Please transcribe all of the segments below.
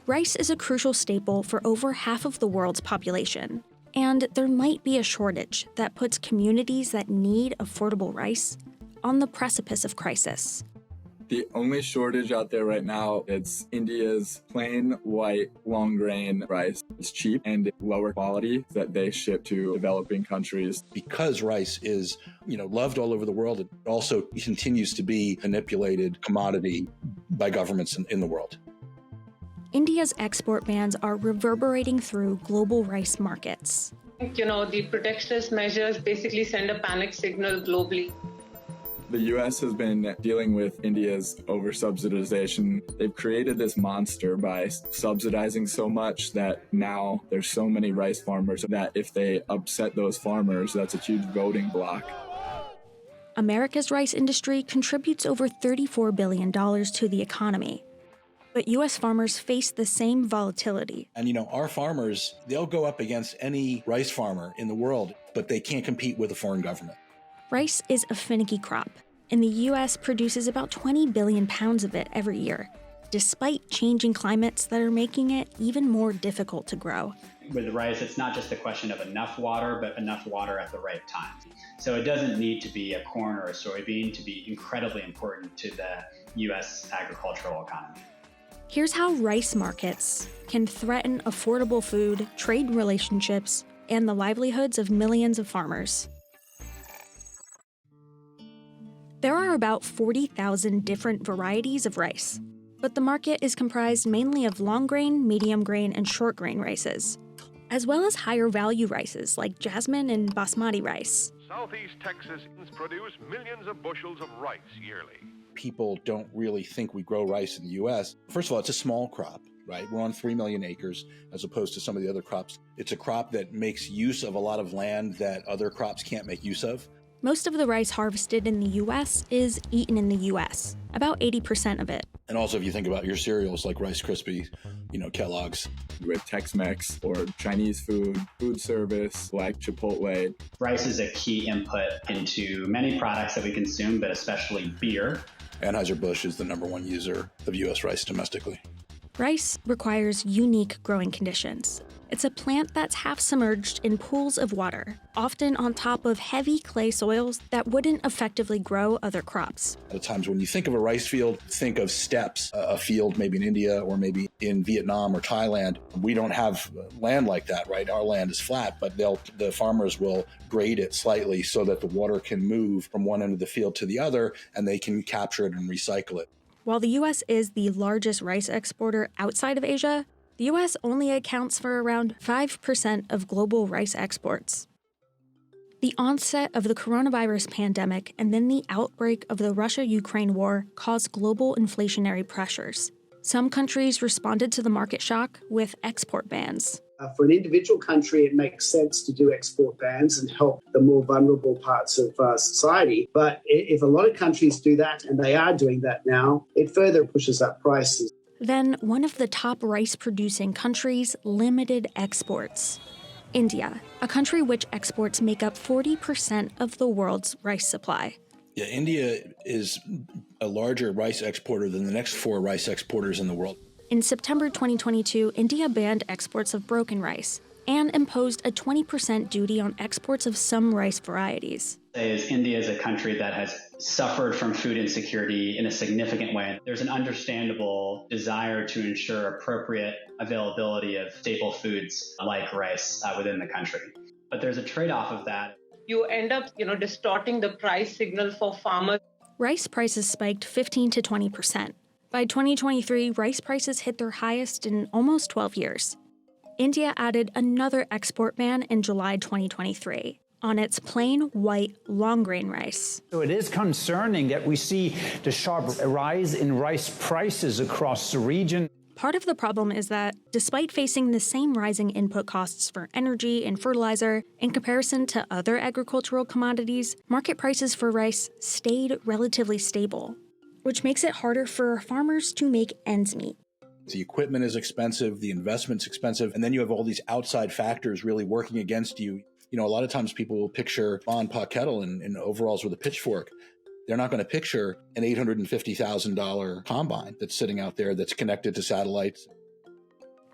Rice is a crucial staple for over half of the world's population, and there might be a shortage that puts communities that need affordable rice on the precipice of crisis. The only shortage out there right now, it's India's plain white long grain rice. It's cheap and lower quality that they ship to developing countries. Because rice is, loved all over the world, it also continues to be a manipulated commodity by governments in the world. India's export bans are reverberating through global rice markets. The protectionist measures basically send a panic signal globally. The U.S. has been dealing with India's over-subsidization. They've created this monster by subsidizing so much that now there's so many rice farmers that if they upset those farmers, that's a huge voting bloc. America's rice industry contributes over $34 billion to the economy. But U.S. farmers face the same volatility. And our farmers, they'll go up against any rice farmer in the world, but they can't compete with a foreign government. Rice is a finicky crop, and the U.S. produces about 20 billion pounds of it every year, despite changing climates that are making it even more difficult to grow. With rice, it's not just a question of enough water, but enough water at the right time. So it doesn't need to be a corn or a soybean to be incredibly important to the U.S. agricultural economy. Here's how rice markets can threaten affordable food, trade relationships, and the livelihoods of millions of farmers. There are about 40,000 different varieties of rice, but the market is comprised mainly of long grain, medium grain, and short grain rices, as well as higher value rices like jasmine and basmati rice. Southeast Texas produce millions of bushels of rice yearly. People don't really think we grow rice in the U.S. First of all, it's a small crop, right? We're on 3 million acres as opposed to some of the other crops. It's a crop that makes use of a lot of land that other crops can't make use of. Most of the rice harvested in the U.S. is eaten in the U.S., about 80% of it. And also, if you think about your cereals like Rice Krispies, Kellogg's. With Tex-Mex or Chinese food service like Chipotle. Rice is a key input into many products that we consume, but especially beer. Anheuser-Busch is the #1 user of U.S. rice domestically. Rice requires unique growing conditions. It's a plant that's half submerged in pools of water, often on top of heavy clay soils that wouldn't effectively grow other crops. At times when you think of a rice field, think of steppes, a field maybe in India or maybe in Vietnam or Thailand. We don't have land like that, right? Our land is flat, but the farmers will grade it slightly so that the water can move from one end of the field to the other and they can capture it and recycle it. While the U.S. is the largest rice exporter outside of Asia, the U.S. only accounts for around 5% of global rice exports. The onset of the coronavirus pandemic and then the outbreak of the Russia-Ukraine war caused global inflationary pressures. Some countries responded to the market shock with export bans. For an individual country, it makes sense to do export bans and help the more vulnerable parts of society. But if a lot of countries do that, and they are doing that now, it further pushes up prices. Then one of the top rice-producing countries limited exports. India, a country which exports make up 40% of the world's rice supply. Yeah, India is a larger rice exporter than the next 4 rice exporters in the world. In September 2022, India banned exports of broken rice and imposed a 20% duty on exports of some rice varieties. India is a country that has suffered from food insecurity in a significant way. There's an understandable desire to ensure appropriate availability of staple foods like rice within the country. But there's a trade-off of that. You end up, distorting the price signal for farmers. Rice prices spiked 15 to 20%. By 2023, rice prices hit their highest in almost 12 years. India added another export ban in July 2023 on its plain white long grain rice. So it is concerning that we see the sharp rise in rice prices across the region. Part of the problem is that, despite facing the same rising input costs for energy and fertilizer, in comparison to other agricultural commodities, market prices for rice stayed relatively stable, which makes it harder for farmers to make ends meet. The equipment is expensive, the investment's expensive, and then you have all these outside factors really working against you. A lot of times people will picture Bon Pa Kettle in overalls with a pitchfork. They're not going to picture an $850,000 combine that's sitting out there that's connected to satellites.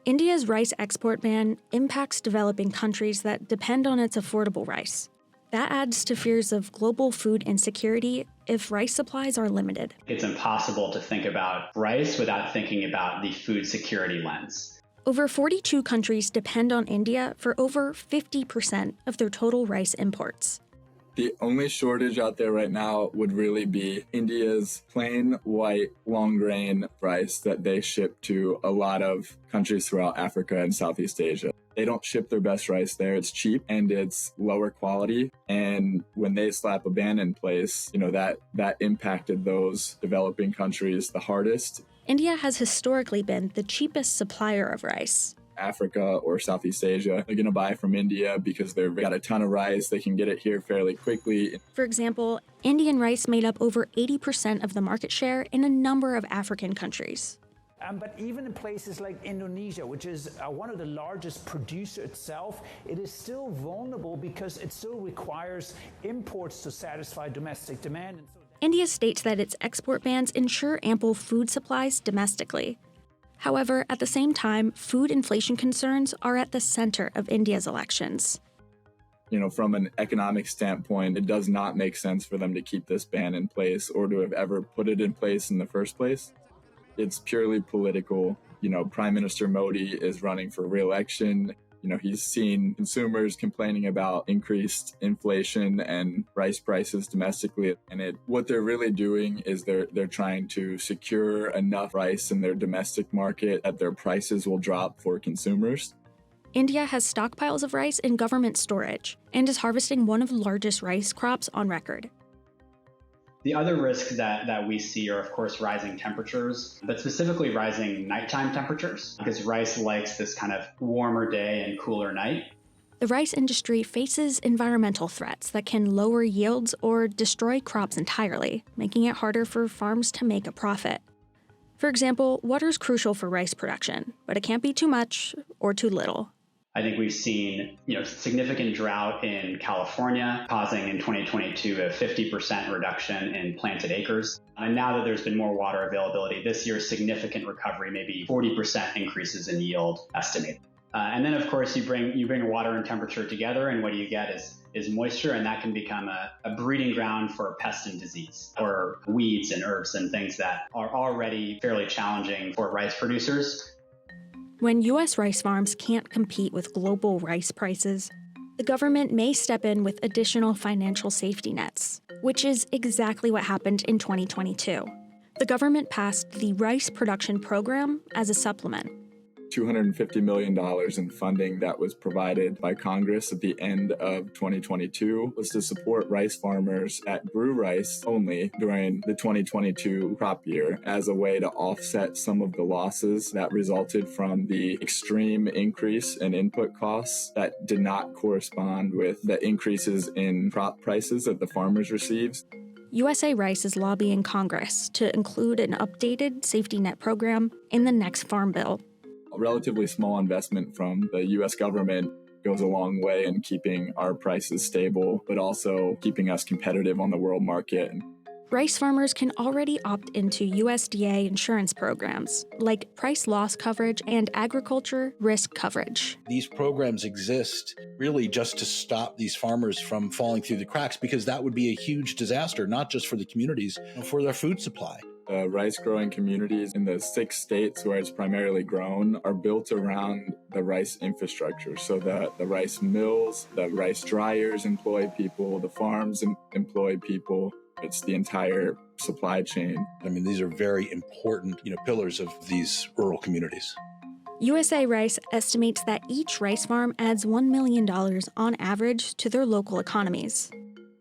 India's rice export ban impacts developing countries that depend on its affordable rice. That adds to fears of global food insecurity if rice supplies are limited. It's impossible to think about rice without thinking about the food security lens. Over 42 countries depend on India for over 50% of their total rice imports. The only shortage out there right now would really be India's plain white long grain rice that they ship to a lot of countries throughout Africa and Southeast Asia. They don't ship their best rice there. It's cheap and it's lower quality. And when they slap a ban in place, that impacted those developing countries the hardest. India has historically been the cheapest supplier of rice. Africa or Southeast Asia, they're going to buy from India because they've got a ton of rice. They can get it here fairly quickly. For example, Indian rice made up over 80% of the market share in a number of African countries. But even in places like Indonesia, which is one of the largest producers itself, it is still vulnerable because it still requires imports to satisfy domestic demand. India states that its export bans ensure ample food supplies domestically. However, at the same time, food inflation concerns are at the center of India's elections. From an economic standpoint, it does not make sense for them to keep this ban in place or to have ever put it in place in the first place. It's purely political. Prime Minister Modi is running for re-election. He's seen consumers complaining about increased inflation and rice prices domestically. And what they're really doing is they're trying to secure enough rice in their domestic market that their prices will drop for consumers. India has stockpiles of rice in government storage and is harvesting one of the largest rice crops on record. The other risks that we see are, of course, rising temperatures, but specifically rising nighttime temperatures, because rice likes this kind of warmer day and cooler night. The rice industry faces environmental threats that can lower yields or destroy crops entirely, making it harder for farms to make a profit. For example, water is crucial for rice production, but it can't be too much or too little. I think we've seen, significant drought in California, causing in 2022 a 50% reduction in planted acres. And now that there's been more water availability this year, significant recovery, maybe 40% increases in yield estimated. And then, of course, you bring water and temperature together, and what you get is moisture, and that can become a breeding ground for pest and disease, or weeds and herbs and things that are already fairly challenging for rice producers. When U.S. rice farms can't compete with global rice prices, the government may step in with additional financial safety nets, which is exactly what happened in 2022. The government passed the Rice Production Program as a supplement. $250 million in funding that was provided by Congress at the end of 2022 was to support rice farmers that grew rice only during the 2022 crop year as a way to offset some of the losses that resulted from the extreme increase in input costs that did not correspond with the increases in crop prices that the farmers received. USA Rice is lobbying Congress to include an updated safety net program in the next farm bill. A relatively small investment from the U.S. government goes a long way in keeping our prices stable, but also keeping us competitive on the world market. Rice farmers can already opt into USDA insurance programs, like price loss coverage and agriculture risk coverage. These programs exist really just to stop these farmers from falling through the cracks, because that would be a huge disaster, not just for the communities, but for their food supply. Rice growing communities in the 6 states where it's primarily grown are built around the rice infrastructure. So the rice mills, the rice dryers employ people, the farms employ people. It's the entire supply chain. I mean, these are very important, pillars of these rural communities. USA Rice estimates that each rice farm adds $1 million on average to their local economies.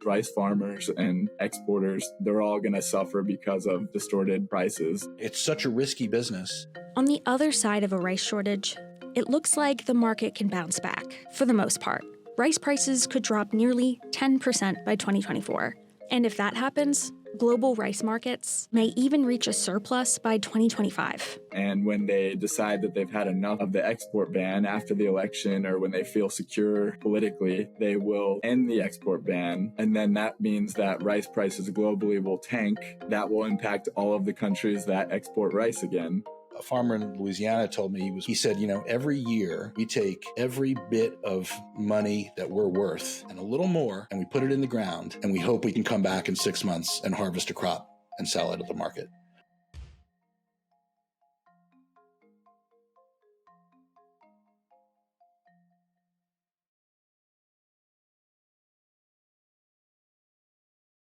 Rice farmers and exporters, they're all going to suffer because of distorted prices. It's such a risky business. On the other side of a rice shortage, it looks like the market can bounce back, for the most part. Rice prices could drop nearly 10% by 2024. And if that happens, global rice markets may even reach a surplus by 2025. And when they decide that they've had enough of the export ban after the election, or when they feel secure politically, they will end the export ban. And then that means that rice prices globally will tank. That will impact all of the countries that export rice again. A farmer in Louisiana told me, he said, every year we take every bit of money that we're worth and a little more, and we put it in the ground, and we hope we can come back in 6 months and harvest a crop and sell it at the market.